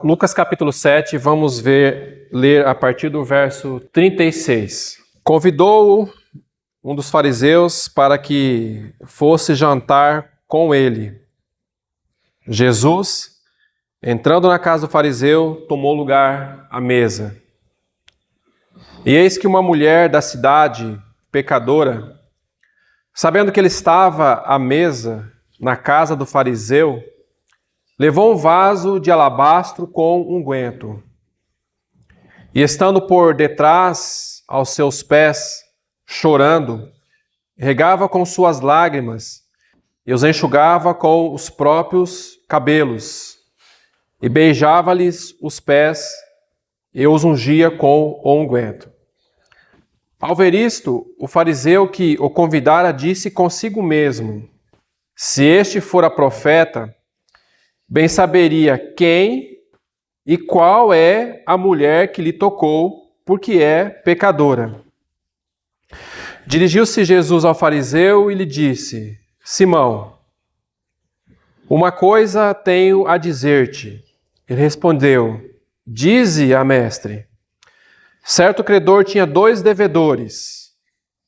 Lucas capítulo 7, vamos ler a partir do verso 36. Convidou-o um dos fariseus para que fosse jantar com ele. Jesus, entrando na casa do fariseu, tomou lugar à mesa. E eis que uma mulher da cidade, pecadora, sabendo que ele estava à mesa na casa do fariseu, levou um vaso de alabastro com unguento. E estando por detrás aos seus pés, chorando, regava com suas lágrimas e os enxugava com os próprios cabelos, e beijava-lhes os pés e os ungia com o unguento. Ao ver isto, o fariseu que o convidara disse consigo mesmo: se este fora profeta, bem saberia quem e qual é a mulher que lhe tocou, porque é pecadora. Dirigiu-se Jesus ao fariseu e lhe disse: Simão, uma coisa tenho a dizer-te. Ele respondeu: dize-a, mestre. Certo credor tinha 2 devedores.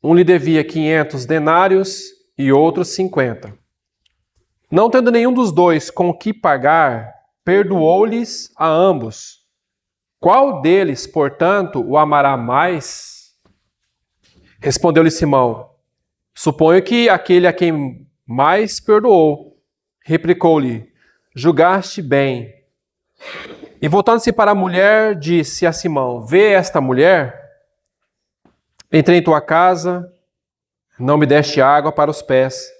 Um lhe devia 500 denários e outro 50. Não tendo nenhum dos 2 com o que pagar, perdoou-lhes a ambos. Qual deles, portanto, o amará mais? Respondeu-lhe Simão: suponho que aquele a quem mais perdoou. Replicou-lhe: julgaste bem. E voltando-se para a mulher, disse a Simão: vê esta mulher? Entrei em tua casa, não me deste água para os pés.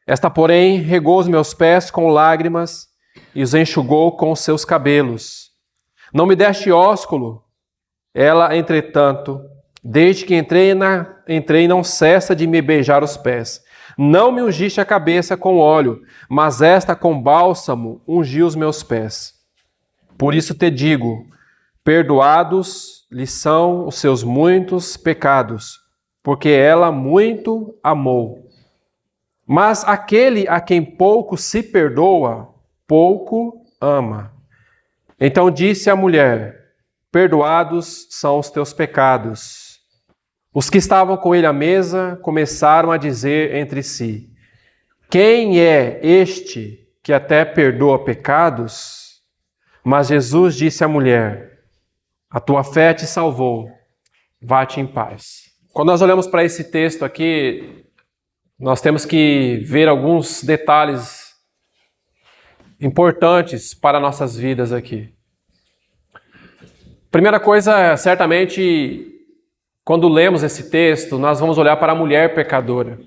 Esta, porém, regou os meus pés com lágrimas e os enxugou com os seus cabelos. Não me deste ósculo. Ela, entretanto, desde que entrei, não cessa de me beijar os pés. Não me ungiste a cabeça com óleo, mas esta com bálsamo ungiu os meus pés. Por isso te digo, perdoados lhe são os seus muitos pecados, porque ela muito amou. Mas aquele a quem pouco se perdoa, pouco ama. Então disse a mulher: perdoados são os teus pecados. Os que estavam com ele à mesa começaram a dizer entre si: quem é este que até perdoa pecados? Mas Jesus disse à mulher: a tua fé te salvou, vá-te em paz. Quando nós olhamos para esse texto aqui, nós temos que ver alguns detalhes importantes para nossas vidas aqui. Primeira coisa, certamente, quando lemos esse texto, nós vamos olhar para a mulher pecadora,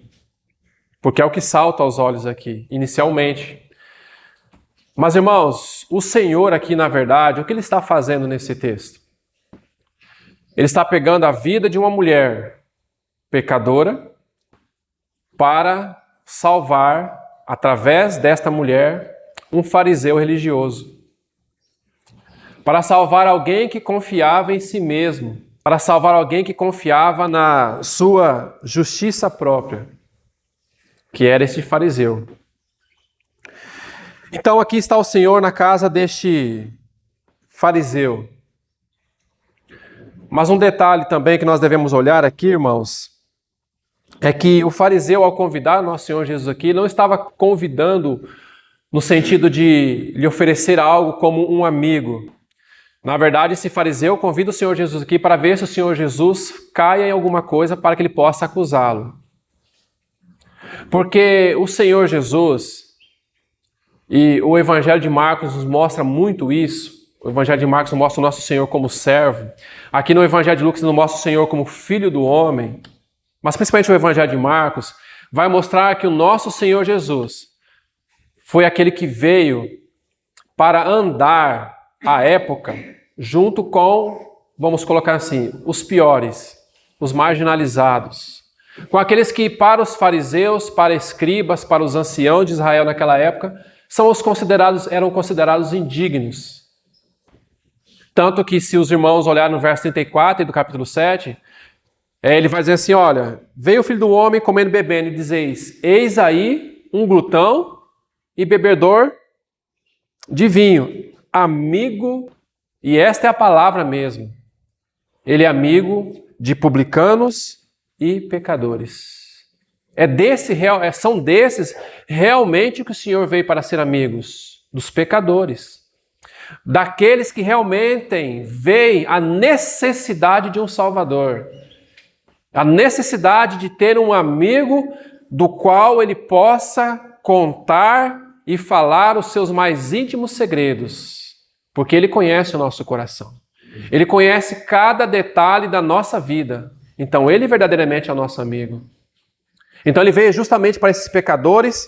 porque é o que salta aos olhos aqui, inicialmente. Mas, irmãos, o Senhor aqui, na verdade, o que Ele está fazendo nesse texto? Ele está pegando a vida de uma mulher pecadora para salvar, através desta mulher, um fariseu religioso. Para salvar alguém que confiava em si mesmo. Para salvar alguém que confiava na sua justiça própria, que era este fariseu. Então aqui está o Senhor na casa deste fariseu. Mas um detalhe também que nós devemos olhar aqui, irmãos, é que o fariseu, ao convidar o nosso Senhor Jesus aqui, não estava convidando no sentido de lhe oferecer algo como um amigo. Na verdade, esse fariseu convida o Senhor Jesus aqui para ver se o Senhor Jesus caia em alguma coisa para que ele possa acusá-lo. Porque o Senhor Jesus, e o Evangelho de Marcos nos mostra muito isso, o Evangelho de Marcos mostra o nosso Senhor como servo, aqui no Evangelho de Lucas nos mostra o Senhor como filho do homem, mas principalmente o Evangelho de Marcos vai mostrar que o nosso Senhor Jesus foi aquele que veio para andar à época junto com, vamos colocar assim, os piores, os marginalizados, com aqueles que para os fariseus, para escribas, para os anciãos de Israel naquela época, eram considerados indignos. Tanto que se os irmãos olharem no verso 34 do capítulo 7, ele vai dizer assim, olha, veio o Filho do Homem comendo e bebendo, e dizeis, eis aí um glutão e bebedor de vinho, amigo, e esta é a palavra mesmo. Ele é amigo de publicanos e pecadores. São desses realmente que o Senhor veio para ser amigos, dos pecadores. Daqueles que realmente veem a necessidade de um Salvador. A necessidade de ter um amigo do qual ele possa contar e falar os seus mais íntimos segredos. Porque ele conhece o nosso coração. Ele conhece cada detalhe da nossa vida. Então ele verdadeiramente é o nosso amigo. Então ele veio justamente para esses pecadores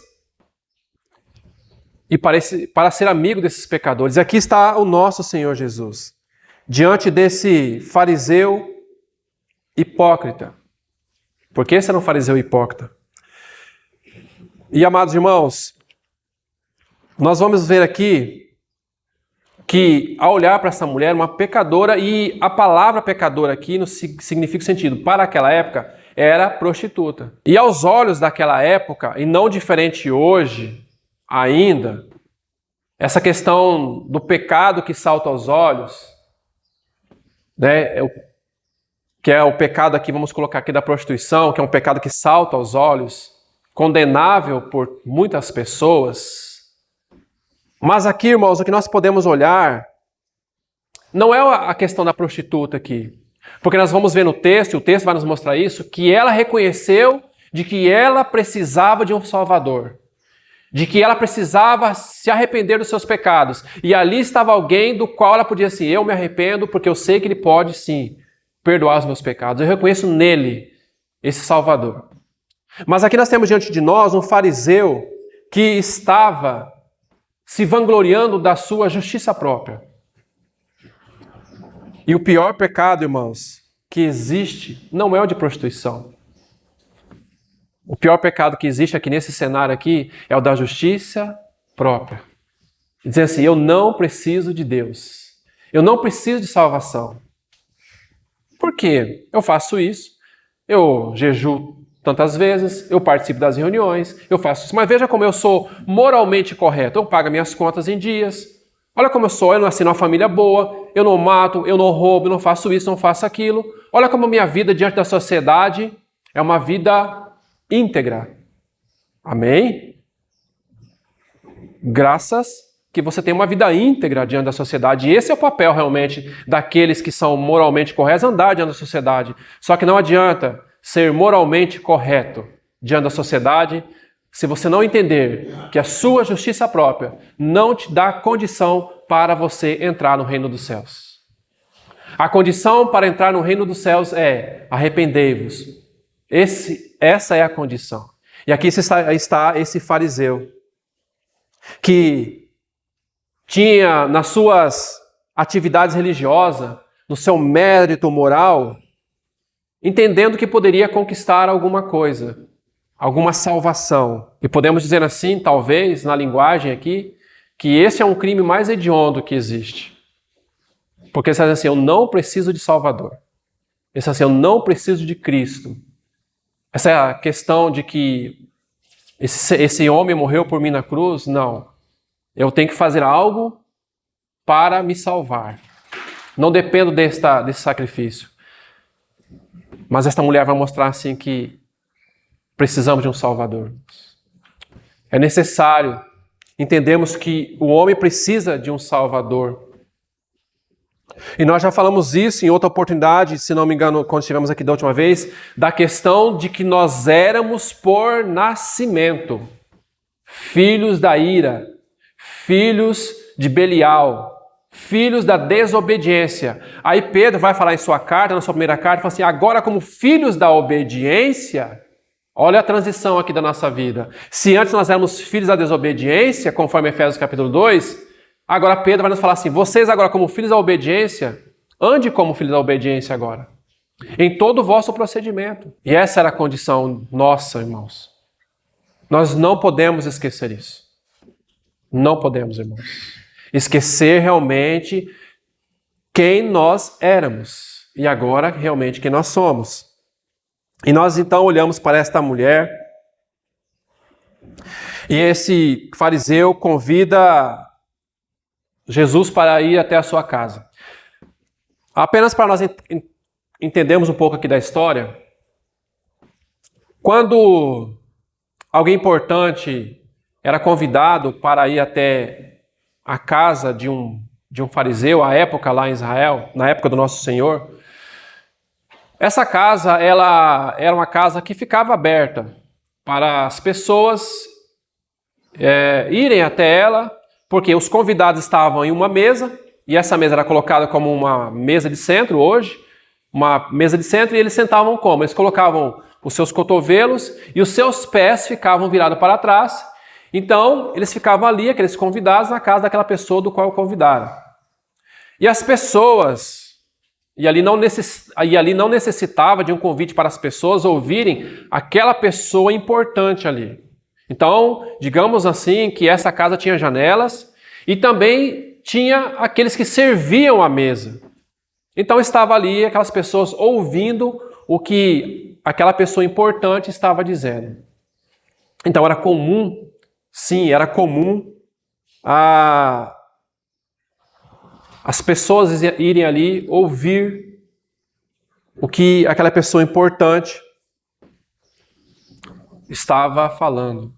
e para ser amigo desses pecadores. Aqui está o nosso Senhor Jesus, diante desse fariseu hipócrita. Porque esse era um fariseu hipócrita. E, amados irmãos, nós vamos ver aqui que, ao olhar para essa mulher, uma pecadora, e a palavra pecadora aqui significa o sentido, para aquela época, era prostituta. E aos olhos daquela época, e não diferente hoje ainda, essa questão do pecado que salta aos olhos, né, que é o pecado aqui, vamos colocar aqui da prostituição, que é um pecado que salta aos olhos, condenável por muitas pessoas. Mas aqui, irmãos, o que nós podemos olhar não é a questão da prostituta aqui. Porque nós vamos ver no texto, e o texto vai nos mostrar isso, que ela reconheceu de que ela precisava de um Salvador. De que ela precisava se arrepender dos seus pecados. E ali estava alguém do qual ela podia assim, eu me arrependo porque eu sei que ele pode sim perdoar os meus pecados. Eu reconheço nele esse Salvador. Mas aqui nós temos diante de nós um fariseu que estava se vangloriando da sua justiça própria. E o pior pecado, irmãos, que existe não é o de prostituição. O pior pecado que existe aqui nesse cenário aqui é o da justiça própria. Dizer assim, eu não preciso de Deus. Eu não preciso de salvação. Por quê? Eu faço isso, eu jejuo tantas vezes, eu participo das reuniões, eu faço isso. Mas veja como eu sou moralmente correto. Eu pago minhas contas em dias. Olha como eu sou, eu nasci numa família boa, eu não mato, eu não roubo, eu não faço isso, não faço aquilo. Olha como a minha vida diante da sociedade é uma vida íntegra. Amém? Graças que você tem uma vida íntegra diante da sociedade. E esse é o papel realmente daqueles que são moralmente corretos, andar diante da sociedade. Só que não adianta ser moralmente correto diante da sociedade se você não entender que a sua justiça própria não te dá condição para você entrar no reino dos céus. A condição para entrar no reino dos céus é arrependei-vos. Essa é a condição. E aqui está esse fariseu que tinha nas suas atividades religiosas, no seu mérito moral, entendendo que poderia conquistar alguma coisa, alguma salvação. E podemos dizer assim, talvez, na linguagem aqui, que esse é um crime mais hediondo que existe. Porque você diz assim, eu não preciso de Salvador. Esse assim, eu não preciso de Cristo. Essa é a questão de que esse homem morreu por mim na cruz? Não. Eu tenho que fazer algo para me salvar. Não dependo desse sacrifício. Mas esta mulher vai mostrar assim que precisamos de um Salvador. É necessário entendermos que o homem precisa de um Salvador. E nós já falamos isso em outra oportunidade, se não me engano, quando estivemos aqui da última vez, da questão de que nós éramos por nascimento filhos da ira, filhos de Belial, filhos da desobediência. Aí Pedro vai falar em sua carta, na sua primeira carta, fala assim, agora como filhos da obediência, olha a transição aqui da nossa vida. Se antes nós éramos filhos da desobediência, conforme Efésios capítulo 2, agora Pedro vai nos falar assim, vocês agora como filhos da obediência, ande como filhos da obediência agora, em todo o vosso procedimento. E essa era a condição nossa, irmãos. Nós não podemos esquecer isso. Não podemos, irmãos. Esquecer realmente quem nós éramos e agora realmente quem nós somos. E nós então olhamos para esta mulher e esse fariseu convida Jesus para ir até a sua casa. Apenas para nós entendermos um pouco aqui da história, quando alguém importante era convidado para ir até a casa de um fariseu, à época lá em Israel, na época do nosso Senhor, essa casa ela era uma casa que ficava aberta para as pessoas irem até ela, porque os convidados estavam em uma mesa, e essa mesa era colocada como uma mesa de centro hoje, uma mesa de centro, e eles sentavam como? Eles colocavam os seus cotovelos e os seus pés ficavam virados para trás. Então, eles ficavam ali, aqueles convidados, na casa daquela pessoa do qual convidaram. E as pessoas, e ali não necessitava de um convite para as pessoas ouvirem aquela pessoa importante ali. Então, digamos assim, que essa casa tinha janelas e também tinha aqueles que serviam à mesa. Então, estava ali aquelas pessoas ouvindo o que aquela pessoa importante estava dizendo. Então, era comum, sim, era comum as pessoas irem ali ouvir o que aquela pessoa importante estava falando.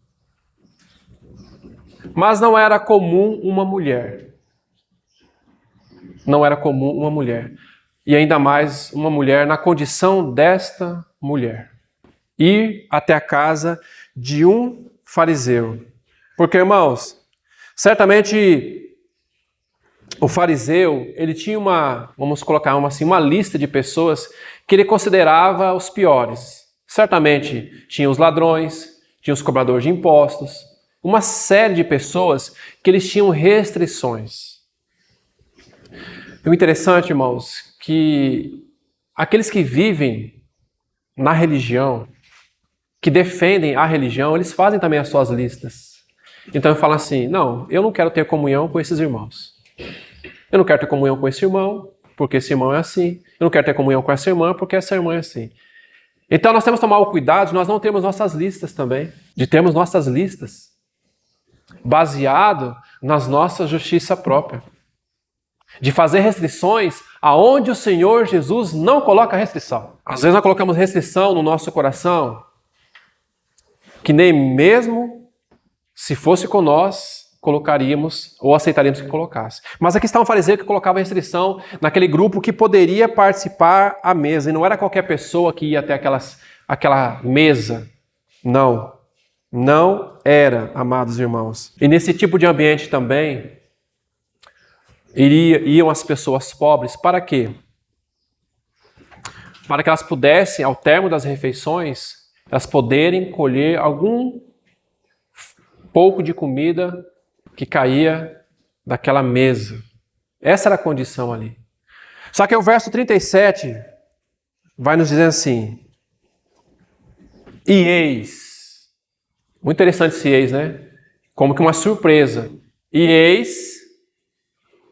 Mas não era comum uma mulher. Não era comum uma mulher. E ainda mais uma mulher na condição desta mulher. Ir até a casa de um fariseu. Porque, irmãos, certamente o fariseu, ele tinha vamos colocar uma lista de pessoas que ele considerava os piores. Certamente tinha os ladrões, tinha os cobradores de impostos, uma série de pessoas que eles tinham restrições. E o interessante, irmãos, que aqueles que vivem na religião, que defendem a religião, eles fazem também as suas listas. Então eu falo assim, não, eu não quero ter comunhão com esses irmãos. Eu não quero ter comunhão com esse irmão, porque esse irmão é assim. Eu não quero ter comunhão com essa irmã, porque essa irmã é assim. Então nós temos que tomar o cuidado de nós não termos nossas listas também. De termos nossas listas baseado nas nossas justiça própria. De fazer restrições aonde o Senhor Jesus não coloca restrição. Às vezes nós colocamos restrição no nosso coração, que nem mesmo se fosse com nós, colocaríamos ou aceitaríamos que colocasse. Mas aqui está um fariseu que colocava restrição naquele grupo que poderia participar à mesa. E não era qualquer pessoa que ia até aquela mesa. Não. Não era, amados irmãos. E nesse tipo de ambiente também, iam as pessoas pobres. Para quê? Para que elas pudessem, ao término das refeições, elas poderem colher algum pouco de comida que caía daquela mesa. Essa era a condição ali. Só que o verso 37 vai nos dizer assim: e eis, muito interessante esse eis, né? Como que uma surpresa. E eis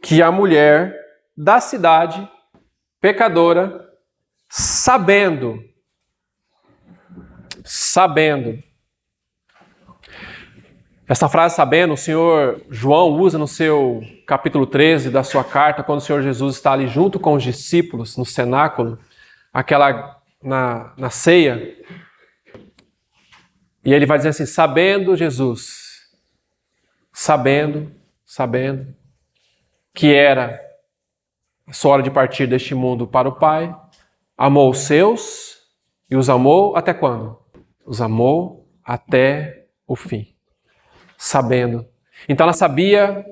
que a mulher da cidade, pecadora, sabendo, essa frase sabendo, o Senhor João usa no seu capítulo 13 da sua carta, quando o Senhor Jesus está ali junto com os discípulos no cenáculo, na ceia, e ele vai dizer assim, sabendo que era a sua hora de partir deste mundo para o Pai, amou os seus e os amou até quando? Os amou até o fim. Sabendo. Então ela sabia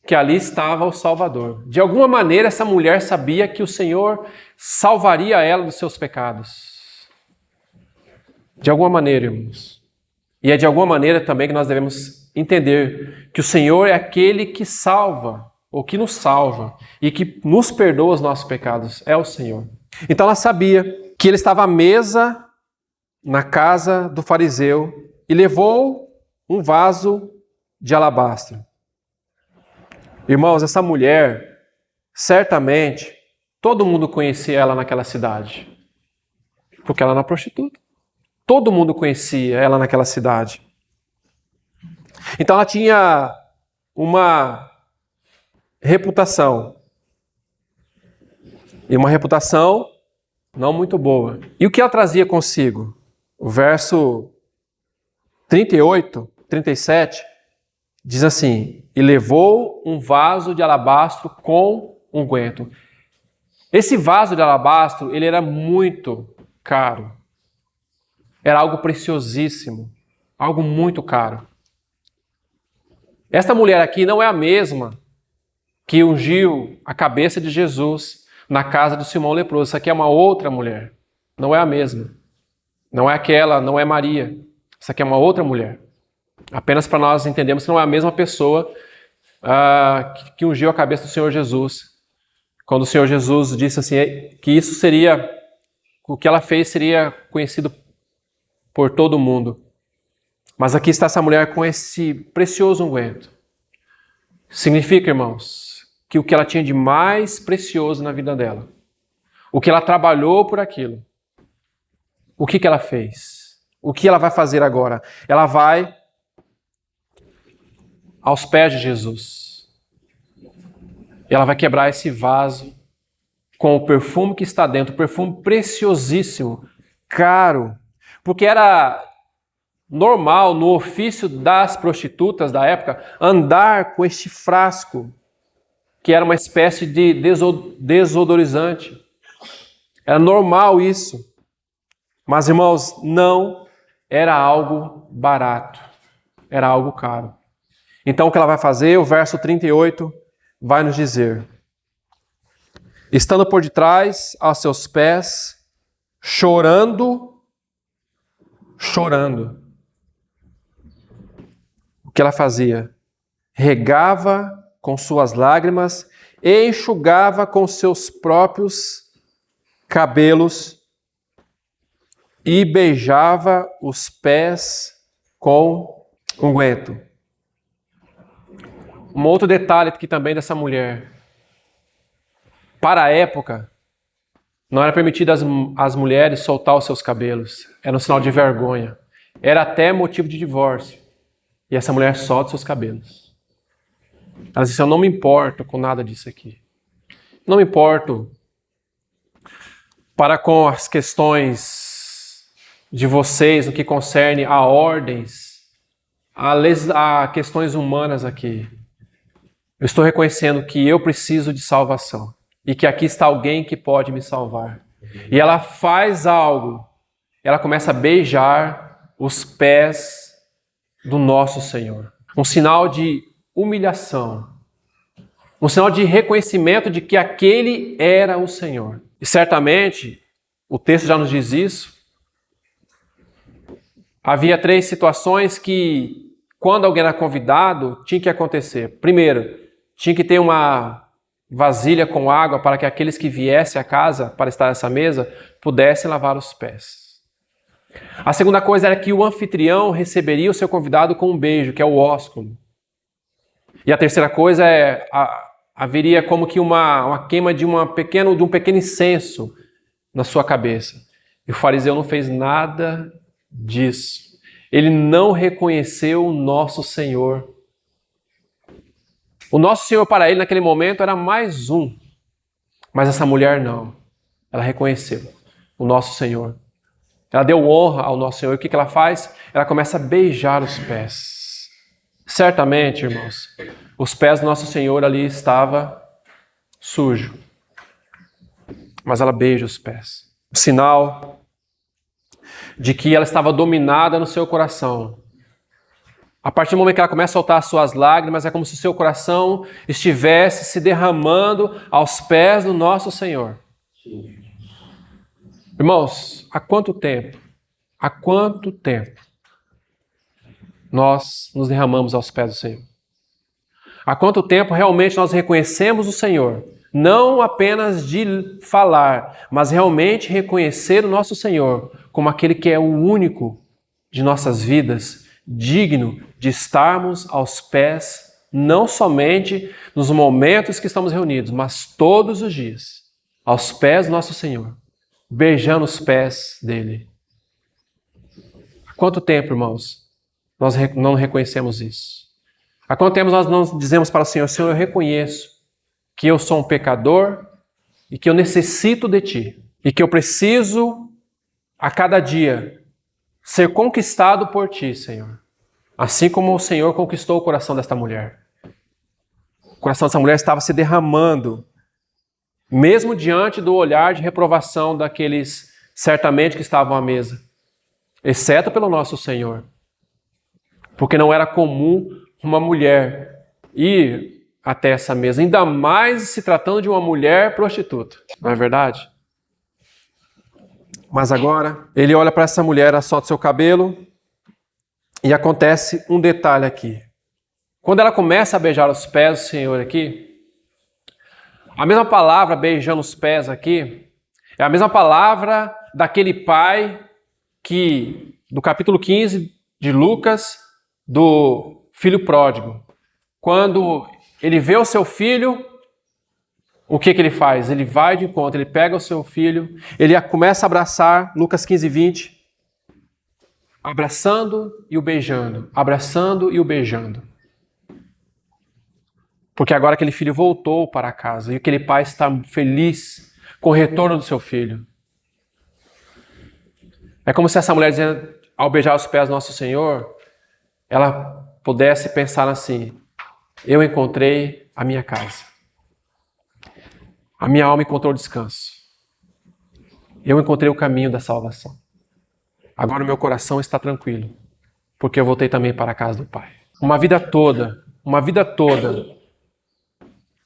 que ali estava o Salvador. De alguma maneira essa mulher sabia que o Senhor salvaria ela dos seus pecados. De alguma maneira, irmãos. E é de alguma maneira também que nós devemos entender que o Senhor é aquele que salva, ou que nos salva, e que nos perdoa os nossos pecados. É o Senhor. Então ela sabia que ele estava à mesa na casa do fariseu e levou um vaso de alabastro. Irmãos, essa mulher, certamente, todo mundo conhecia ela naquela cidade. Porque ela era uma prostituta. Todo mundo conhecia ela naquela cidade. Então ela tinha uma reputação. E uma reputação não muito boa. E o que ela trazia consigo? O verso 38, 37, diz assim: e levou um vaso de alabastro com unguento. Esse vaso de alabastro, ele era muito caro. Era algo preciosíssimo, algo muito caro. Esta mulher aqui não é a mesma que ungiu a cabeça de Jesus na casa do Simão leproso. Essa aqui é uma outra mulher. Não é a mesma. Não é aquela, não é Maria. Essa aqui é uma outra mulher. Apenas para nós entendermos que não é a mesma pessoa que ungiu a cabeça do Senhor Jesus. Quando o Senhor Jesus disse assim, que isso seria, o que ela fez seria conhecido por todo mundo. Mas aqui está essa mulher com esse precioso unguento. Significa, irmãos, que o que ela tinha de mais precioso na vida dela, o que ela trabalhou por aquilo, o que ela fez? O que ela vai fazer agora? Ela vai aos pés de Jesus. E ela vai quebrar esse vaso com o perfume que está dentro, perfume preciosíssimo, caro, porque era normal no ofício das prostitutas da época andar com este frasco, que era uma espécie de desodorizante. Era normal isso. Mas, irmãos, não era algo barato, era algo caro. Então, o que ela vai fazer? O verso 38 vai nos dizer: estando por detrás, aos seus pés, chorando. O que ela fazia? Regava com suas lágrimas e enxugava com seus próprios cabelos e beijava os pés com unguento. Um outro detalhe aqui também dessa mulher. Para a época, não era permitido às mulheres soltar os seus cabelos. Era um sinal de vergonha. Era até motivo de divórcio. E essa mulher solta seus cabelos. Ela disse: eu não me importo com nada disso aqui. Não me importo para com as questões de vocês no que concerne a ordens, a questões humanas aqui. Eu estou reconhecendo que eu preciso de salvação e que aqui está alguém que pode me salvar. E ela faz algo. Ela começa a beijar os pés do nosso Senhor. Um sinal de humilhação. Um sinal de reconhecimento de que aquele era o Senhor. E certamente, o texto já nos diz isso. Havia 3 situações que, quando alguém era convidado, tinha que acontecer. Primeiro, tinha que ter uma vasilha com água para que aqueles que viessem à casa para estar nessa mesa pudessem lavar os pés. A segunda coisa era que o anfitrião receberia o seu convidado com um beijo, que é o ósculo. E a terceira coisa haveria como que uma queima de um pequeno incenso na sua cabeça. E o fariseu não fez nada disso. Ele não reconheceu o nosso Senhor. O nosso Senhor para ele naquele momento era mais um. Mas essa mulher não. Ela reconheceu o nosso Senhor. Ela deu honra ao nosso Senhor. E o que ela faz? Ela começa a beijar os pés. Certamente, irmãos, os pés do nosso Senhor ali estavam sujos. Mas ela beija os pés. Sinal de que ela estava dominada no seu coração. A partir do momento que ela começa a soltar as suas lágrimas, é como se o seu coração estivesse se derramando aos pés do nosso Senhor. Irmãos, há quanto tempo nós nos derramamos aos pés do Senhor? Há quanto tempo realmente nós reconhecemos o Senhor? Não apenas de falar, mas realmente reconhecer o nosso Senhor como aquele que é o único de nossas vidas, digno de estarmos aos pés, não somente nos momentos que estamos reunidos, mas todos os dias, aos pés do nosso Senhor, beijando os pés dele. Há quanto tempo, irmãos, nós não reconhecemos isso? Há quanto tempo nós não dizemos para o Senhor: Senhor, eu reconheço que eu sou um pecador e que eu necessito de Ti. E que eu preciso, a cada dia, ser conquistado por Ti, Senhor. Assim como o Senhor conquistou o coração desta mulher. O coração dessa mulher estava se derramando, mesmo diante do olhar de reprovação daqueles, certamente, que estavam à mesa. Exceto pelo nosso Senhor. Porque não era comum uma mulher ir até essa mesa, ainda mais se tratando de uma mulher prostituta. Não é verdade? Mas agora, ele olha para essa mulher, assolta seu cabelo, e acontece um detalhe aqui. Quando ela começa a beijar os pés do Senhor aqui, a mesma palavra beijando os pés aqui, é a mesma palavra daquele pai que, do capítulo 15 de Lucas, do filho pródigo. Quando ele vê o seu filho, o que ele faz? Ele vai de encontro, ele pega o seu filho, ele começa a abraçar, Lucas 15, 20, abraçando e o beijando, abraçando e o beijando. Porque agora aquele filho voltou para casa e aquele pai está feliz com o retorno do seu filho. É como se essa mulher, dizendo, ao beijar os pés do nosso Senhor, ela pudesse pensar assim: eu encontrei a minha casa. A minha alma encontrou descanso. Eu encontrei o caminho da salvação. Agora o meu coração está tranquilo, porque eu voltei também para a casa do Pai. Uma vida toda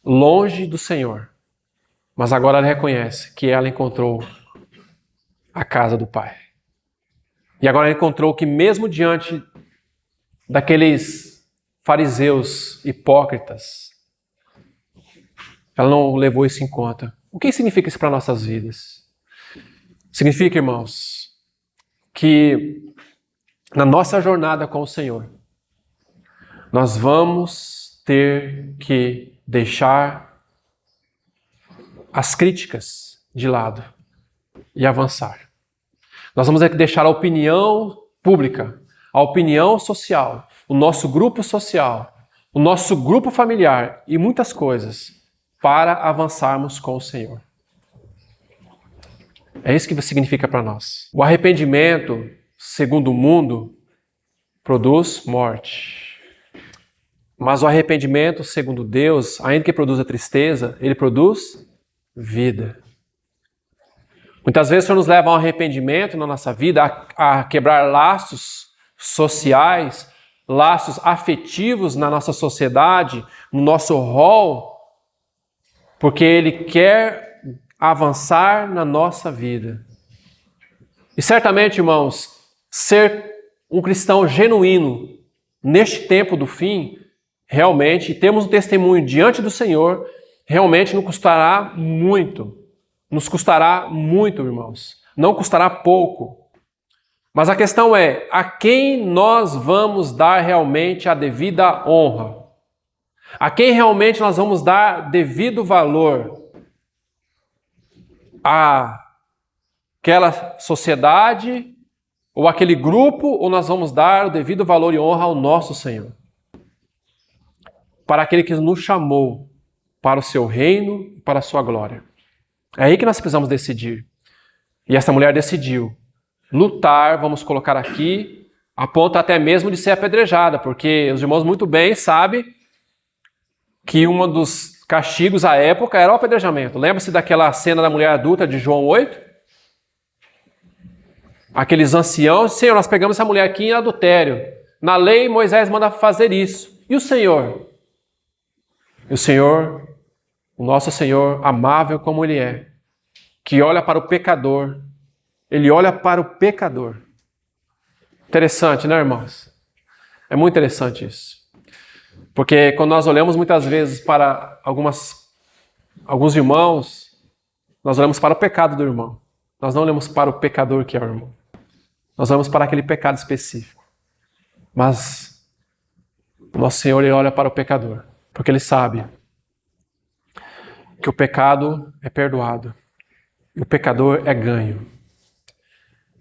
longe do Senhor. Mas agora ela reconhece que ela encontrou a casa do Pai. E agora ela encontrou que mesmo diante daqueles fariseus hipócritas, ela não levou isso em conta. O que significa isso para nossas vidas? Significa, irmãos, que na nossa jornada com o Senhor, nós vamos ter que deixar as críticas de lado e avançar. Nós vamos ter que deixar a opinião pública, a opinião social, o nosso grupo social, o nosso grupo familiar e muitas coisas para avançarmos com o Senhor. É isso que significa para nós. O arrependimento, segundo o mundo, produz morte. Mas o arrependimento, segundo Deus, ainda que produza tristeza, ele produz vida. Muitas vezes o Senhor nos leva a um arrependimento na nossa vida, a quebrar laços sociais, laços afetivos na nossa sociedade, no nosso rol, porque Ele quer avançar na nossa vida. E certamente, irmãos, ser um cristão genuíno neste tempo do fim, realmente, temos um testemunho diante do Senhor, realmente nos custará muito. Nos custará muito, irmãos. Não custará pouco. Mas a questão é, a quem nós vamos dar realmente a devida honra? A quem realmente nós vamos dar devido valor? Aquela sociedade ou aquele grupo, ou nós vamos dar o devido valor e honra ao nosso Senhor? Para aquele que nos chamou para o seu reino e para a sua glória. É aí que nós precisamos decidir. E essa mulher decidiu lutar, vamos colocar aqui, a ponto até mesmo de ser apedrejada, porque os irmãos muito bem sabem que um dos castigos à época era o apedrejamento. Lembra-se daquela cena da mulher adulta de João 8? Aqueles anciãos, Senhor, nós pegamos essa mulher aqui em adultério. Na lei, Moisés manda fazer isso. E o Senhor? E o Senhor, o nosso Senhor, amável como Ele é, que olha para o pecador, Ele olha para o pecador. Interessante, né, irmãos? É muito interessante isso. Porque quando nós olhamos muitas vezes para alguns irmãos, nós olhamos para o pecado do irmão. Nós não olhamos para o pecador que é o irmão. Nós olhamos para aquele pecado específico. Mas o nosso Senhor, Ele olha para o pecador, porque Ele sabe que o pecado é perdoado e o pecador é ganho.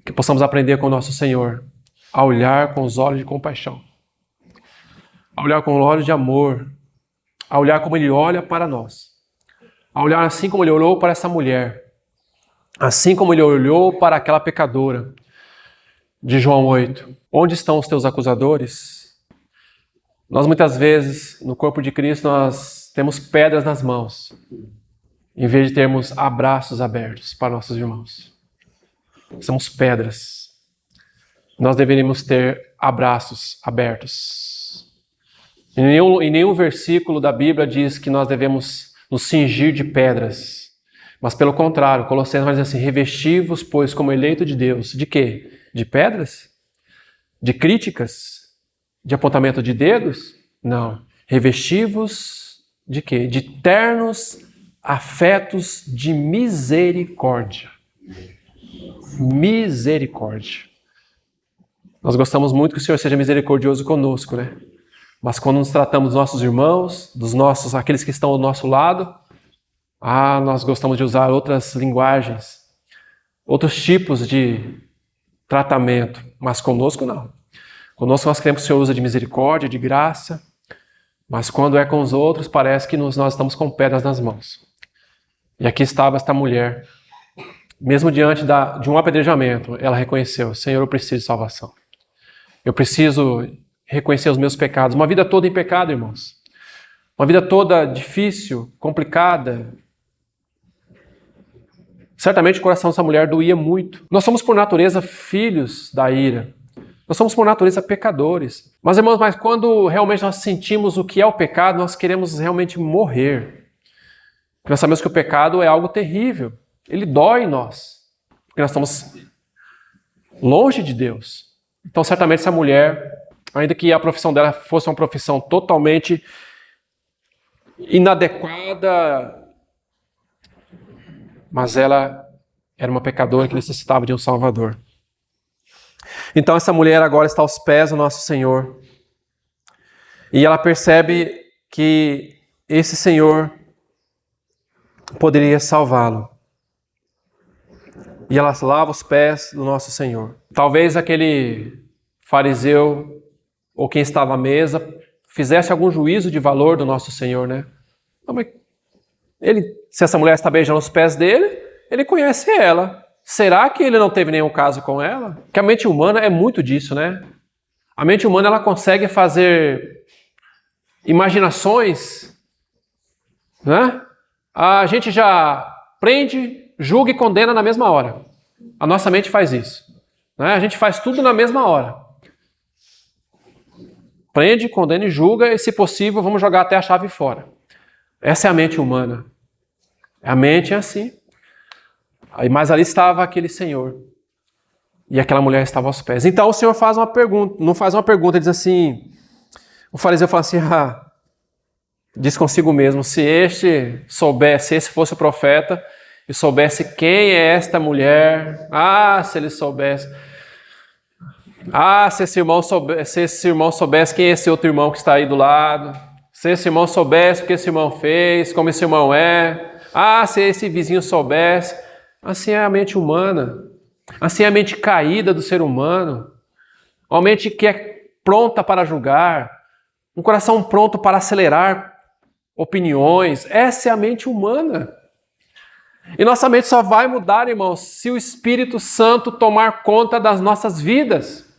Que possamos aprender com o nosso Senhor a olhar com os olhos de compaixão, a olhar com os olhos de amor, a olhar como Ele olha para nós, a olhar assim como ele olhou para essa mulher, assim como ele olhou para aquela pecadora de João 8. Onde estão os teus acusadores? Nós muitas vezes, no corpo de Cristo, nós temos pedras nas mãos, em vez de termos abraços abertos para nossos irmãos. Somos pedras. Nós deveríamos ter abraços abertos. Em nenhum versículo da Bíblia diz que nós devemos nos cingir de pedras. Mas pelo contrário, Colossenses vai dizer assim, revesti-vos, pois, como eleito de Deus. De quê? De pedras? De críticas? De apontamento de dedos? Não. Revesti-vos de quê? De ternos afetos de misericórdia. Misericórdia. Nós gostamos muito que o Senhor seja misericordioso conosco, né? Mas quando nos tratamos dos nossos irmãos, aqueles que estão ao nosso lado, nós gostamos de usar outras linguagens, outros tipos de tratamento, mas conosco não. Conosco nós queremos que o Senhor use de misericórdia, de graça, mas quando é com os outros, parece que nós estamos com pedras nas mãos. E aqui estava esta mulher, mesmo diante de um apedrejamento, ela reconheceu, Senhor, eu preciso de salvação. Eu preciso reconhecer os meus pecados. Uma vida toda em pecado, irmãos. Uma vida toda difícil, complicada. Certamente o coração dessa mulher doía muito. Nós somos por natureza filhos da ira. Nós somos por natureza pecadores. Mas, irmãos, quando realmente nós sentimos o que é o pecado, nós queremos realmente morrer. Porque nós sabemos que o pecado é algo terrível. Ele dói em nós. Porque nós estamos longe de Deus. Então, certamente essa mulher, ainda que a profissão dela fosse uma profissão totalmente inadequada, mas ela era uma pecadora que necessitava de um Salvador. Então essa mulher agora está aos pés do nosso Senhor. E ela percebe que esse Senhor poderia salvá-lo. E ela lava os pés do nosso Senhor. Talvez aquele fariseu ou quem estava à mesa fizesse algum juízo de valor do nosso Senhor, né? Não, mas se essa mulher está beijando os pés dele, ele conhece ela. Será que ele não teve nenhum caso com ela? Porque a mente humana é muito disso, né? A mente humana ela consegue fazer imaginações, né? A gente já prende, julga e condena na mesma hora. A nossa mente faz isso, né? A gente faz tudo na mesma hora. Prende, condena e julga, e se possível, vamos jogar até a chave fora. Essa é a mente humana. A mente é assim. Mas ali estava aquele Senhor. E aquela mulher estava aos pés. Então o Senhor faz uma pergunta, não faz uma pergunta, diz assim, o fariseu fala assim, diz consigo mesmo, se esse fosse o profeta, e soubesse quem é esta mulher, se ele soubesse, se esse irmão soubesse quem é esse outro irmão que está aí do lado, se esse irmão soubesse o que esse irmão fez, como esse irmão é, se esse vizinho soubesse. Assim é a mente humana, assim é a mente caída do ser humano, uma mente que é pronta para julgar, um coração pronto para acelerar opiniões. Essa é a mente humana. E nossa mente só vai mudar, irmãos, se o Espírito Santo tomar conta das nossas vidas.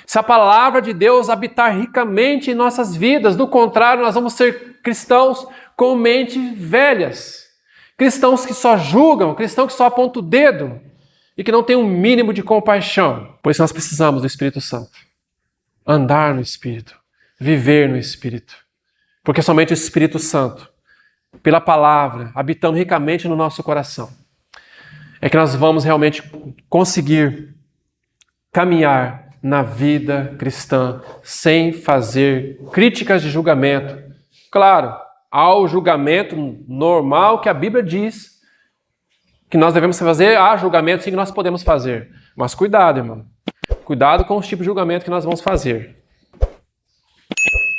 Se a palavra de Deus habitar ricamente em nossas vidas. Do contrário, nós vamos ser cristãos com mentes velhas. Cristãos que só julgam, cristãos que só apontam o dedo e que não têm um mínimo de compaixão. Por isso nós precisamos do Espírito Santo. Andar no Espírito, viver no Espírito. Porque somente o Espírito Santo, pela palavra, habitando ricamente no nosso coração, é que nós vamos realmente conseguir caminhar na vida cristã sem fazer críticas de julgamento. Claro, ao julgamento normal que a Bíblia diz que nós devemos fazer, há julgamento sim que nós podemos fazer. Mas cuidado, irmão. Cuidado com os tipos de julgamento que nós vamos fazer.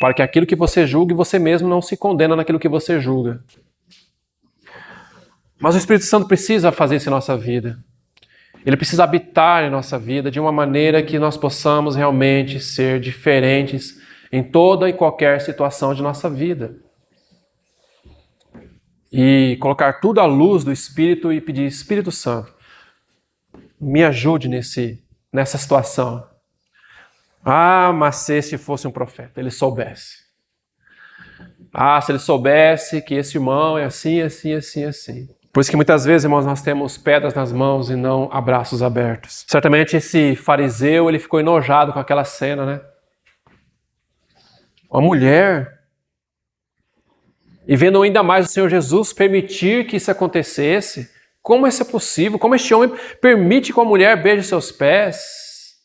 Para que aquilo que você julgue, você mesmo não se condena naquilo que você julga. Mas o Espírito Santo precisa fazer isso em nossa vida. Ele precisa habitar em nossa vida de uma maneira que nós possamos realmente ser diferentes em toda e qualquer situação de nossa vida. e colocar tudo à luz do Espírito e pedir: Espírito Santo, me ajude nessa situação. Ah, mas se esse fosse um profeta, ele soubesse. Ah, se ele soubesse que esse irmão é assim, assim, assim, assim. Por isso que muitas vezes, irmãos, nós temos pedras nas mãos e não abraços abertos. Certamente esse fariseu, ele ficou enojado com aquela cena, né? Uma mulher. E vendo ainda mais o Senhor Jesus permitir que isso acontecesse, como isso é possível? Como este homem permite que uma mulher beije seus pés?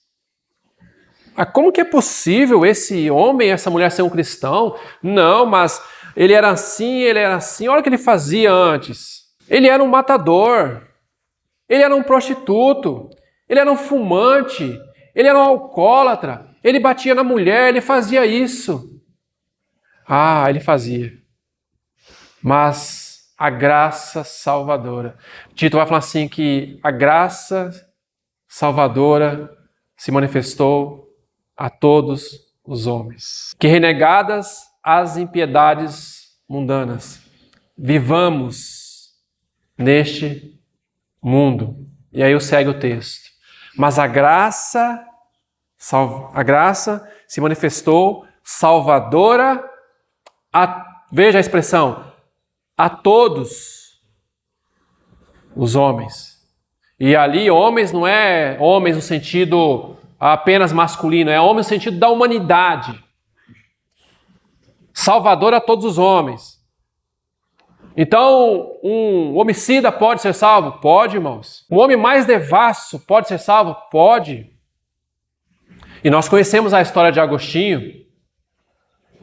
Como que é possível esse homem, essa mulher ser um cristão? Não, mas ele era assim. Olha o que ele fazia antes. Ele era um matador. Ele era um prostituto. Ele era um fumante. Ele era um alcoólatra. Ele batia na mulher, ele fazia isso. Ah, ele fazia. Mas a graça salvadora. Tito vai falar assim que a graça salvadora se manifestou a todos os homens. Que renegadas as impiedades mundanas, vivamos neste mundo. E aí segue o texto. Mas a graça se manifestou salvadora veja a expressão, a todos os homens. E ali homens não é homens no sentido apenas masculino, é homem no sentido da humanidade. Salvador a todos os homens. Então, um homicida pode ser salvo? Pode, irmãos. Um homem mais devasso pode ser salvo? Pode. E nós conhecemos a história de Agostinho.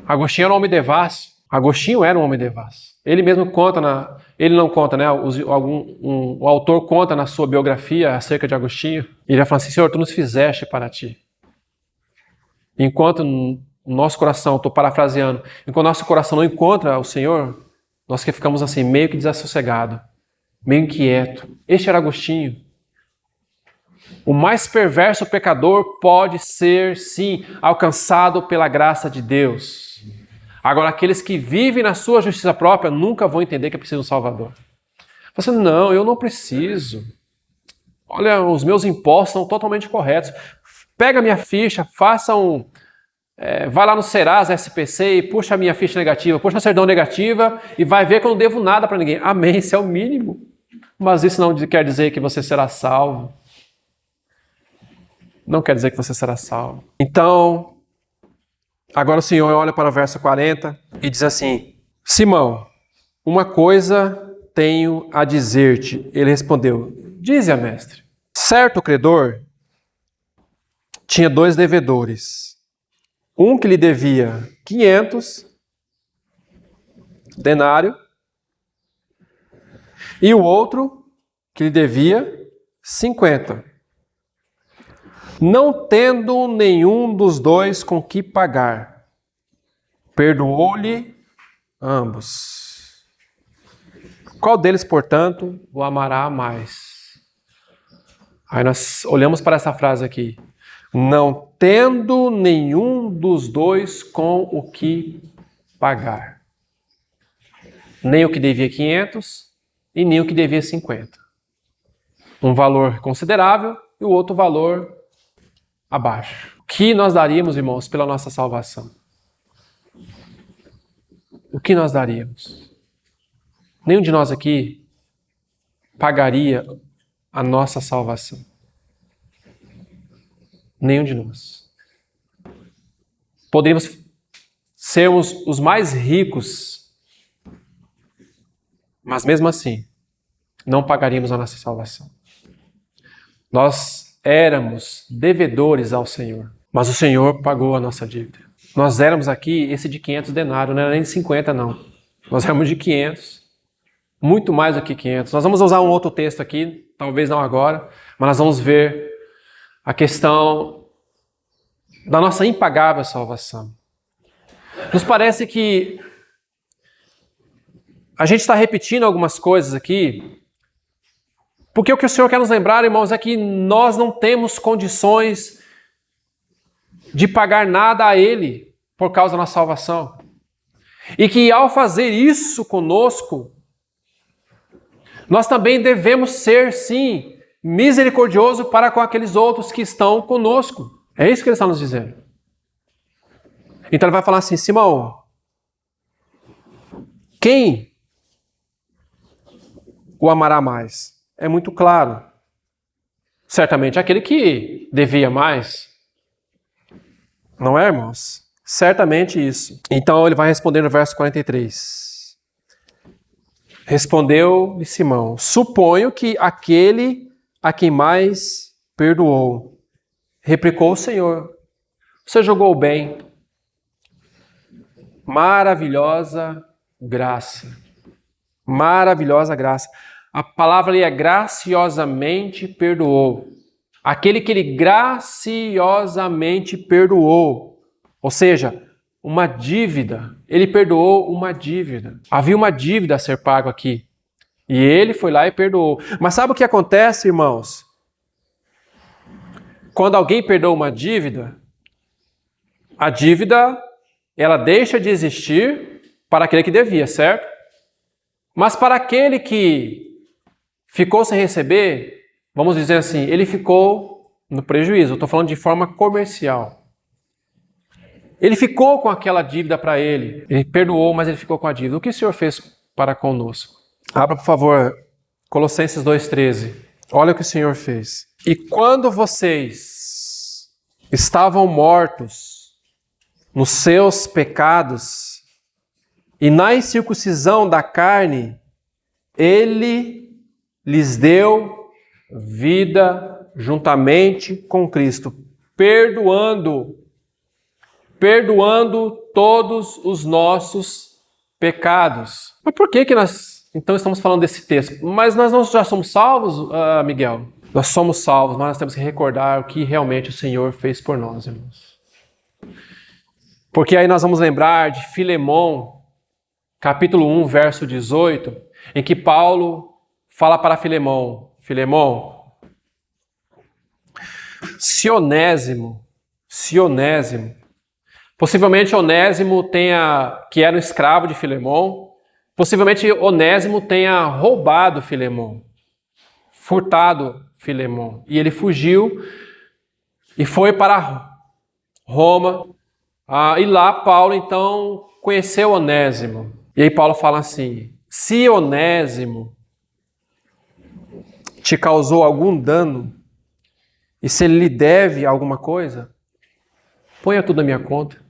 Agostinho era um homem devasso. Agostinho era um homem devasso. Ele mesmo conta, ele não conta, né? O autor conta na sua biografia acerca de Agostinho. E ele vai falar assim: Senhor, tu nos fizeste para ti. Enquanto o nosso coração, estou parafraseando, enquanto nosso coração não encontra o Senhor, nós que ficamos assim, meio que desassossegado, meio inquieto. Este era Agostinho. O mais perverso pecador pode ser, sim, alcançado pela graça de Deus. Agora, aqueles que vivem na sua justiça própria nunca vão entender que é preciso um Salvador. Você, não, eu não preciso. Olha, os meus impostos estão totalmente corretos. Pega a minha ficha, vai lá no Serasa, SPC e puxa a minha ficha negativa, puxa a certidão negativa e vai ver que eu não devo nada para ninguém. Amém, isso é o mínimo. Mas isso não quer dizer que você será salvo. Não quer dizer que você será salvo. Então, agora o Senhor olha para o verso 40 e diz assim: Simão, uma coisa tenho a dizer-te. Ele respondeu: dize-a, mestre. Certo credor tinha 2 devedores. Um que lhe devia 500 denário e o outro que lhe devia 50. Não tendo nenhum dos 2 com que pagar, perdoou-lhe ambos. Qual deles, portanto, o amará mais? Aí nós olhamos para essa frase aqui. Não tendo nenhum dos 2 com o que pagar. Nem o que devia 500 e nem o que devia 50. Um valor considerável e o outro valor abaixo. O que nós daríamos, irmãos, pela nossa salvação? O que nós daríamos? Nenhum de nós aqui pagaria a nossa salvação. Nenhum de nós. Poderíamos sermos os mais ricos, mas mesmo assim, não pagaríamos a nossa salvação. Nós éramos devedores ao Senhor, mas o Senhor pagou a nossa dívida. Nós éramos aqui esse de 500 denários, não era nem de 50 não. Nós éramos de 500, muito mais do que 500. Nós vamos usar um outro texto aqui, talvez não agora, mas nós vamos ver a questão da nossa impagável salvação. Nos parece que a gente está repetindo algumas coisas aqui, porque o que o Senhor quer nos lembrar, irmãos, é que nós não temos condições de pagar nada a Ele por causa da nossa salvação. E que ao fazer isso conosco, nós também devemos ser, sim, misericordioso para com aqueles outros que estão conosco. É isso que ele está nos dizendo. Então ele vai falar assim: Simão, quem o amará mais? É muito claro. Certamente aquele que devia mais. Não é, irmãos? Certamente isso. Então ele vai responder no verso 43. Respondeu-lhe Simão: suponho que aquele a quem mais perdoou. Replicou o Senhor: você julgou bem. Maravilhosa graça. Maravilhosa graça. A palavra ali é graciosamente perdoou. Aquele que ele graciosamente perdoou. Ou seja, uma dívida. Ele perdoou uma dívida. Havia uma dívida a ser pago aqui. E ele foi lá e perdoou. Mas sabe o que acontece, irmãos? Quando alguém perdoa uma dívida, a dívida, ela deixa de existir para aquele que devia, certo? Mas para aquele que ficou sem receber, vamos dizer assim, ele ficou no prejuízo. Eu estou falando de forma comercial. Ele ficou com aquela dívida para ele. Ele perdoou, mas ele ficou com a dívida. O que o Senhor fez para conosco? Abra, por favor, Colossenses 2,13. Olha o que o Senhor fez. E quando vocês estavam mortos nos seus pecados e na incircuncisão da carne, Ele lhes deu vida juntamente com Cristo, perdoando todos os nossos pecados. Mas por que nós, então, estamos falando desse texto? Mas nós não já somos salvos, Miguel? Nós somos salvos, mas nós temos que recordar o que realmente o Senhor fez por nós, irmãos. Porque aí nós vamos lembrar de Filemão, capítulo 1, verso 18, em que Paulo fala para Filemão: Filemão, se Onésimo, possivelmente Onésimo que era um escravo de Filemão, possivelmente Onésimo tenha roubado Filemão, furtado Filemão, e ele fugiu e foi para Roma, e lá Paulo então conheceu Onésimo. E aí Paulo fala assim: se Onésimo te causou algum dano, e se ele lhe deve alguma coisa, ponha tudo na minha conta.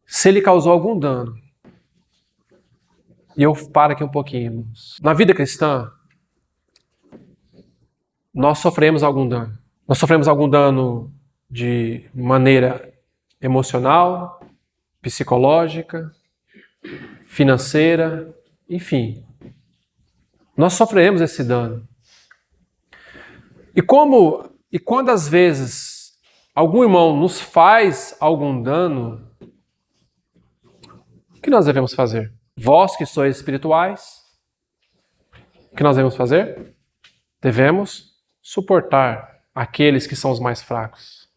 Se ele causou algum dano, e eu paro aqui um pouquinho, irmãos. Na vida cristã, nós sofremos algum dano. Nós sofremos algum dano de maneira emocional, psicológica, financeira, enfim. Nós sofremos esse dano. E quando às vezes algum irmão nos faz algum dano, o que nós devemos fazer? Vós que sois espirituais, o que nós devemos fazer? Devemos suportar aqueles que são os mais fracos.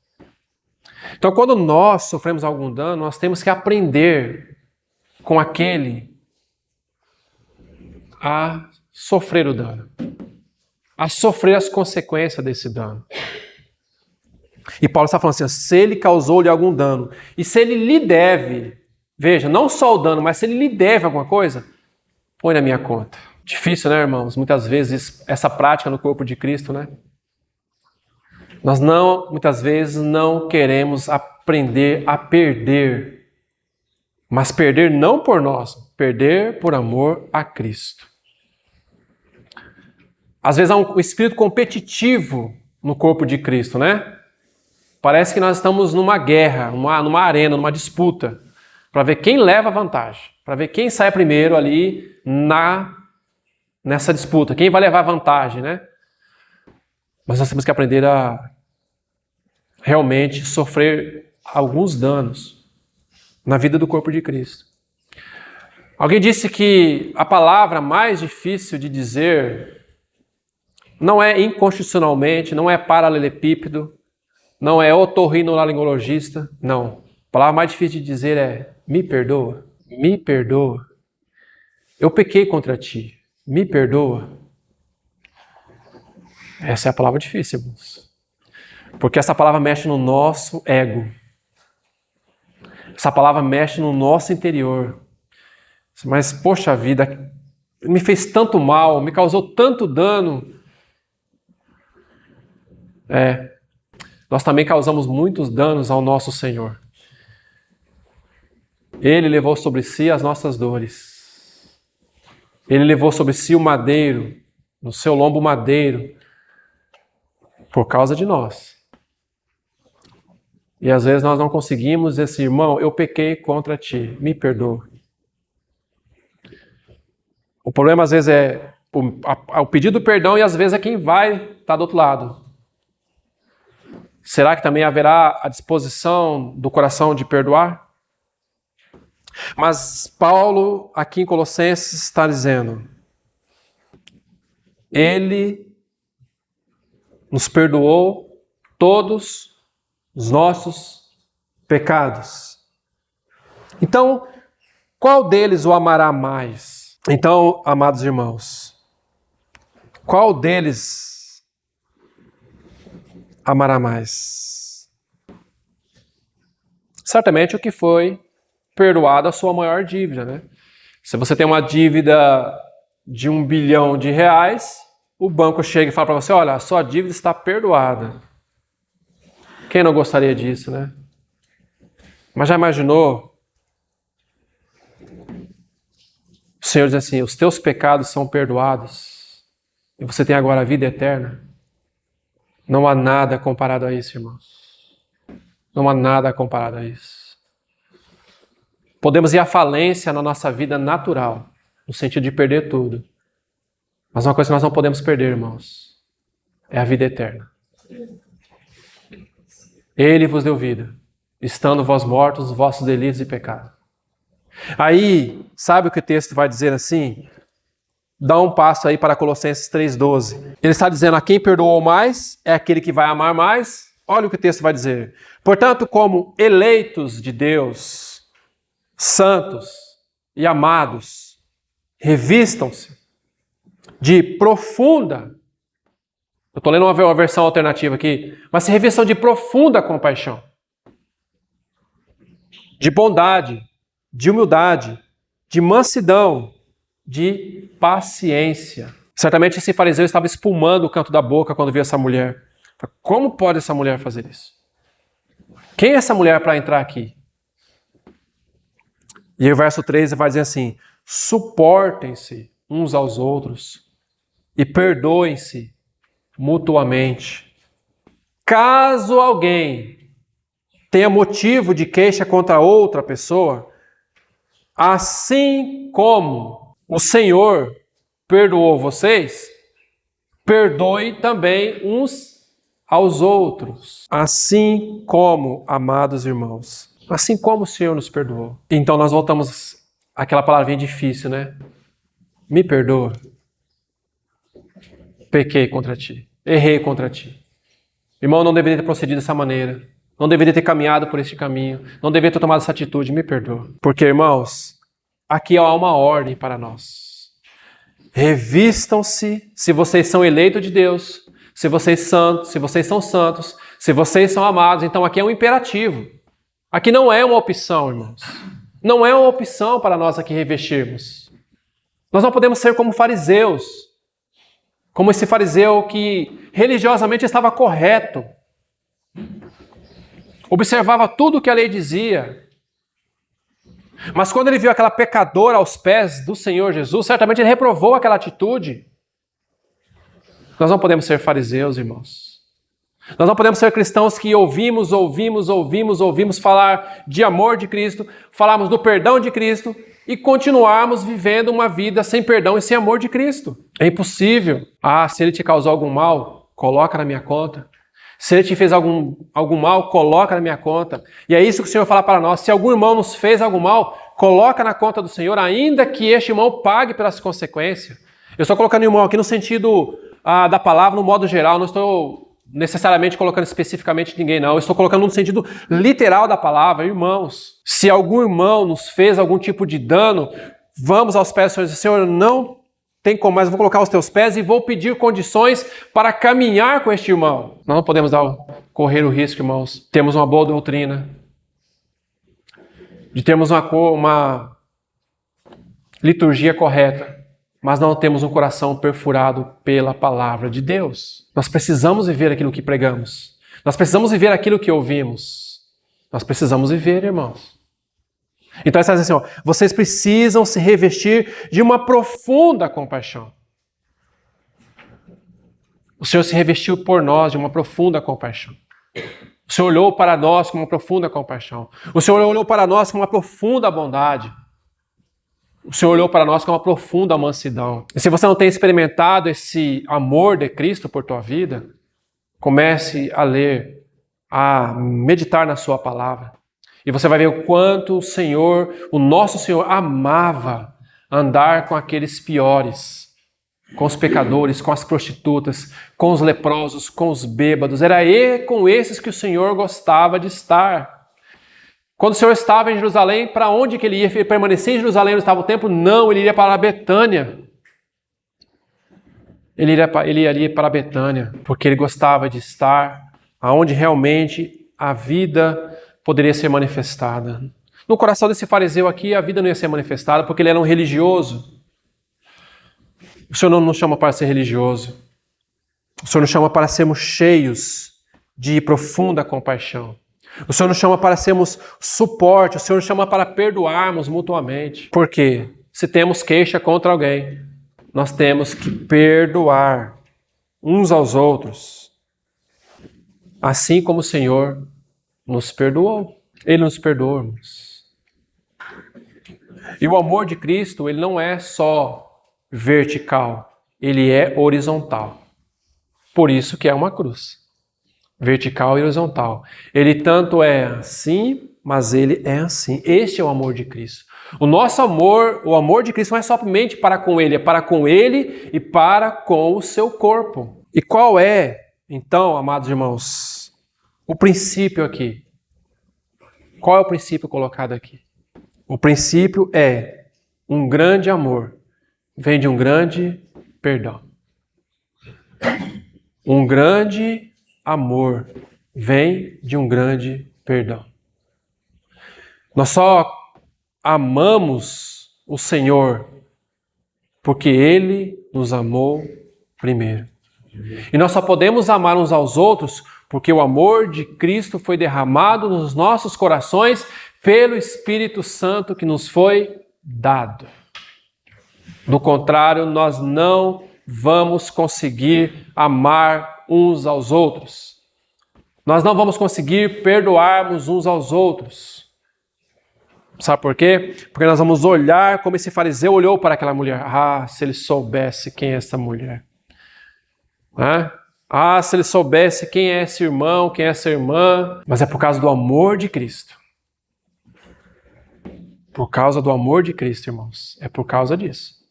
Então, quando nós sofremos algum dano, nós temos que aprender com aquele a sofrer o dano, a sofrer as consequências desse dano. E Paulo está falando assim: se ele causou-lhe algum dano, e se ele lhe deve, veja, não só o dano, mas se ele lhe deve alguma coisa, põe na minha conta. Difícil, né, irmãos? Muitas vezes essa prática no corpo de Cristo, né? Nós muitas vezes não queremos aprender a perder, mas perder não por nós, perder por amor a Cristo. Às vezes há um espírito competitivo no corpo de Cristo, né? Parece que nós estamos numa guerra, numa arena, numa disputa, para ver quem leva vantagem, para ver quem sai primeiro ali nessa disputa, quem vai levar vantagem, né? Mas nós temos que aprender a realmente sofrer alguns danos na vida do corpo de Cristo. Alguém disse que a palavra mais difícil de dizer não é inconstitucionalmente, não é paralelepípedo, não é otorrinolaringologista, não. A palavra mais difícil de dizer é: me perdoa, me perdoa. eu pequei contra ti, me perdoa. Essa é a palavra difícil, irmãos. Porque essa palavra mexe no nosso ego. Essa palavra mexe no nosso interior. Mas, poxa vida, me fez tanto mal, me causou tanto dano. Nós também causamos muitos danos ao nosso Senhor. Ele levou sobre si as nossas dores. Ele levou sobre si o madeiro, no seu lombo o madeiro, por causa de nós. E às vezes nós não conseguimos dizer assim, irmão, eu pequei contra ti, me perdoa. O problema às vezes é o pedido do perdão e às vezes é quem vai estar do outro lado. Será que também haverá a disposição do coração de perdoar? Mas Paulo, aqui em Colossenses, está dizendo, ele nos perdoou todos os nossos pecados. Então, qual deles o amará mais? Então, amados irmãos, qual deles amará mais? Certamente o que foi perdoado a sua maior dívida, né? Se você tem uma dívida de R$1 bilhão, o banco chega e fala para você, olha, a sua dívida está perdoada. Quem não gostaria disso, né? Mas já imaginou? O Senhor diz assim, os teus pecados são perdoados e você tem agora a vida eterna. Não há nada comparado a isso, irmãos. Não há nada comparado a isso. Podemos ir à falência na nossa vida natural, no sentido de perder tudo. Mas uma coisa que nós não podemos perder, irmãos, é a vida eterna. Ele vos deu vida, estando vós mortos nos vossos delitos e pecados. Aí, sabe o que o texto vai dizer assim? Dá um passo aí para Colossenses 3,12. Ele está dizendo, a quem perdoou mais, é aquele que vai amar mais. Olha o que o texto vai dizer. Portanto, como eleitos de Deus, santos e amados, revistam-se de profunda, eu estou lendo uma versão alternativa aqui, mas se revistam de profunda compaixão, de bondade, de humildade, de mansidão, de paciência. Certamente esse fariseu estava espumando o canto da boca quando viu essa mulher. Como pode essa mulher fazer isso? Quem é essa mulher para entrar aqui? E aí o verso 13 vai dizer assim, suportem-se uns aos outros e perdoem-se mutuamente. Caso alguém tenha motivo de queixa contra outra pessoa, assim como o Senhor perdoou vocês, perdoe também uns aos outros. Assim como, amados irmãos, assim como o Senhor nos perdoou. Então nós voltamos àquela palavrinha difícil, né? Me perdoa. Pequei contra ti. Errei contra ti. Irmão, não deveria ter procedido dessa maneira. Não deveria ter caminhado por este caminho. Não deveria ter tomado essa atitude. Me perdoa. Porque, irmãos, aqui há uma ordem para nós. Revistam-se, se vocês são eleitos de Deus, se vocês são santos, se vocês são amados. Então aqui é um imperativo. Aqui não é uma opção, irmãos. Não é uma opção para nós aqui revestirmos. Nós não podemos ser como fariseus. Como esse fariseu que religiosamente estava correto. Observava tudo o que a lei dizia. Mas quando ele viu aquela pecadora aos pés do Senhor Jesus, certamente ele reprovou aquela atitude. Nós não podemos ser fariseus, irmãos. Nós não podemos ser cristãos que ouvimos falar de amor de Cristo, falarmos do perdão de Cristo e continuarmos vivendo uma vida sem perdão e sem amor de Cristo. É impossível. Se ele te causou algum mal, coloca na minha conta. Se ele te fez algum mal, coloca na minha conta. E é isso que o Senhor fala para nós. Se algum irmão nos fez algum mal, coloca na conta do Senhor, ainda que este irmão pague pelas consequências. Eu estou colocando irmão aqui no sentido da palavra, no modo geral. Não estou necessariamente colocando especificamente ninguém, não. Eu estou colocando no sentido literal da palavra. Irmãos, se algum irmão nos fez algum tipo de dano, vamos aos pés do Senhor e dizer, Senhor, não tem como mais, eu vou colocar os teus pés e vou pedir condições para caminhar com este irmão. Nós não podemos correr o risco, irmãos, de termos uma boa doutrina, de termos uma liturgia correta, mas não temos um coração perfurado pela palavra de Deus. Nós precisamos viver aquilo que pregamos. Nós precisamos viver aquilo que ouvimos. Nós precisamos viver, irmãos. Então, ele está dizendo assim, ó, vocês precisam se revestir de uma profunda compaixão. O Senhor se revestiu por nós de uma profunda compaixão. O Senhor olhou para nós com uma profunda compaixão. O Senhor olhou para nós com uma profunda bondade. O Senhor olhou para nós com uma profunda mansidão. E se você não tem experimentado esse amor de Cristo por tua vida, comece a ler, a meditar na sua palavra. E você vai ver o quanto o Senhor, o nosso Senhor, amava andar com aqueles piores, com os pecadores, com as prostitutas, com os leprosos, com os bêbados. Era com esses que o Senhor gostava de estar. Quando o Senhor estava em Jerusalém, para onde que ele ia? Ele permanecia em Jerusalém onde estava o templo? Não, ele iria para Betânia. Ele iria para Betânia, porque ele gostava de estar onde realmente a vida poderia ser manifestada. No coração desse fariseu aqui, a vida não ia ser manifestada, porque ele era um religioso. O Senhor não nos chama para ser religioso. O Senhor nos chama para sermos cheios de profunda compaixão. O Senhor nos chama para sermos suporte. O Senhor nos chama para perdoarmos mutuamente. Por quê? Se temos queixa contra alguém, nós temos que perdoar uns aos outros. Assim como o Senhor nos perdoou. Ele nos perdoou, irmãos. E o amor de Cristo, ele não é só vertical, ele é horizontal. Por isso que é uma cruz. Vertical e horizontal. Ele tanto é assim, mas ele é assim. Este é o amor de Cristo. O nosso amor, o amor de Cristo não é somente para com ele, é para com ele e para com o seu corpo. E qual é, então, amados irmãos, o princípio aqui? Qual é o princípio colocado aqui? O princípio é um grande amor vem de um grande perdão. Um grande amor vem de um grande perdão. Nós só amamos o Senhor porque Ele nos amou primeiro. E nós só podemos amar uns aos outros porque o amor de Cristo foi derramado nos nossos corações pelo Espírito Santo que nos foi dado. Do contrário, nós não vamos conseguir amar uns aos outros. Nós não vamos conseguir perdoarmos uns aos outros. Sabe por quê? Porque nós vamos olhar como esse fariseu olhou para aquela mulher. Ah, se ele soubesse quem é essa mulher. Ah, se ele soubesse quem é esse irmão, quem é essa irmã. Mas é por causa do amor de Cristo. Por causa do amor de Cristo, irmãos. É por causa disso.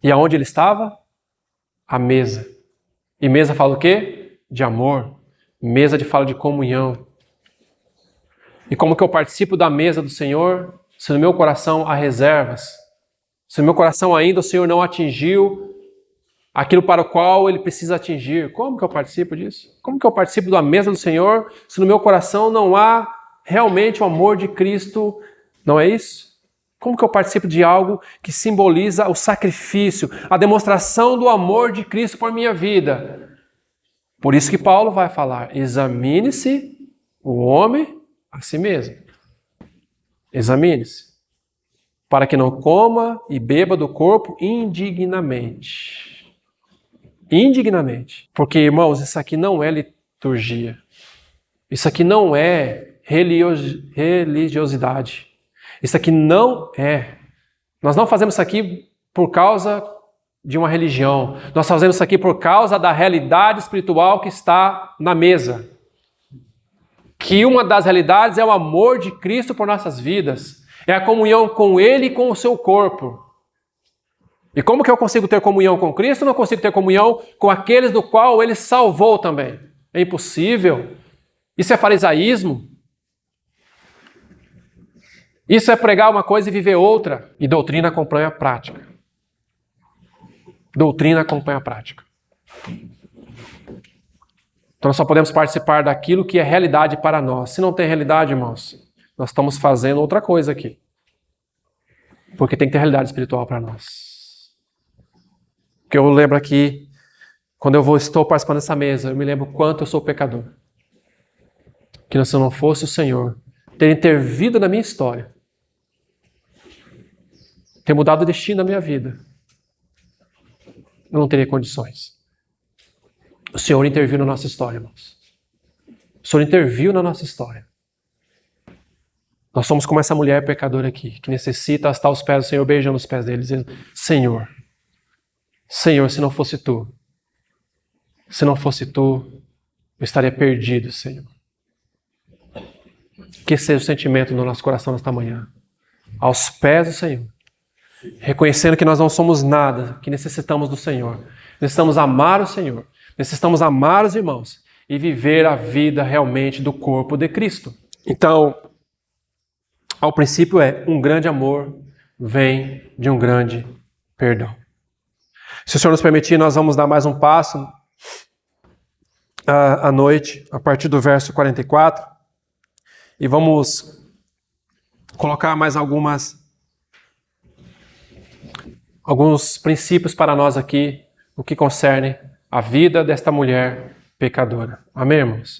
E aonde ele estava? À mesa. E mesa fala o quê? De amor. Mesa de fala de comunhão. E como que eu participo da mesa do Senhor? Se no meu coração há reservas. Se no meu coração ainda o Senhor não atingiu aquilo para o qual Ele precisa atingir. Como que eu participo disso? Como que eu participo da mesa do Senhor se no meu coração não há realmente o amor de Cristo? Não é isso? Como que eu participo de algo que simboliza o sacrifício, a demonstração do amor de Cristo por minha vida? Por isso que Paulo vai falar, examine-se o homem a si mesmo. Examine-se. Para que não coma e beba do corpo indignamente. Indignamente. Porque, irmãos, isso aqui não é liturgia. Isso aqui não é religiosidade. Isso aqui não é. Nós não fazemos isso aqui por causa de uma religião. Nós fazemos isso aqui por causa da realidade espiritual que está na mesa. Que uma das realidades é o amor de Cristo por nossas vidas. É a comunhão com Ele e com o seu corpo. E como que eu consigo ter comunhão com Cristo? Eu não consigo ter comunhão com aqueles do qual Ele salvou também. É impossível. Isso é farisaísmo. Isso é pregar uma coisa e viver outra. E doutrina acompanha a prática. Doutrina acompanha a prática. Então nós só podemos participar daquilo que é realidade para nós. Se não tem realidade, irmãos, nós estamos fazendo outra coisa aqui. Porque tem que ter realidade espiritual para nós. Porque eu lembro aqui, quando estou participando dessa mesa, eu me lembro quanto eu sou pecador. Que se não fosse o Senhor ter intervido na minha história, ter mudado o destino da minha vida, eu não teria condições. O Senhor interviu na nossa história, irmãos. O Senhor interviu na nossa história. Nós somos como essa mulher pecadora aqui, que necessita estar aos pés do Senhor, beijando os pés dele, dizendo: Senhor, Senhor, se não fosse tu, eu estaria perdido, Senhor. Que seja o sentimento no nosso coração nesta manhã, aos pés do Senhor, reconhecendo que nós não somos nada, que necessitamos do Senhor. Necessitamos amar o Senhor, necessitamos amar os irmãos e viver a vida realmente do corpo de Cristo. Então, ao princípio um grande amor vem de um grande perdão. Se o Senhor nos permitir, nós vamos dar mais um passo à noite, a partir do verso 44, e vamos colocar mais alguns princípios para nós aqui, no que concerne a vida desta mulher pecadora. Amém, irmãos?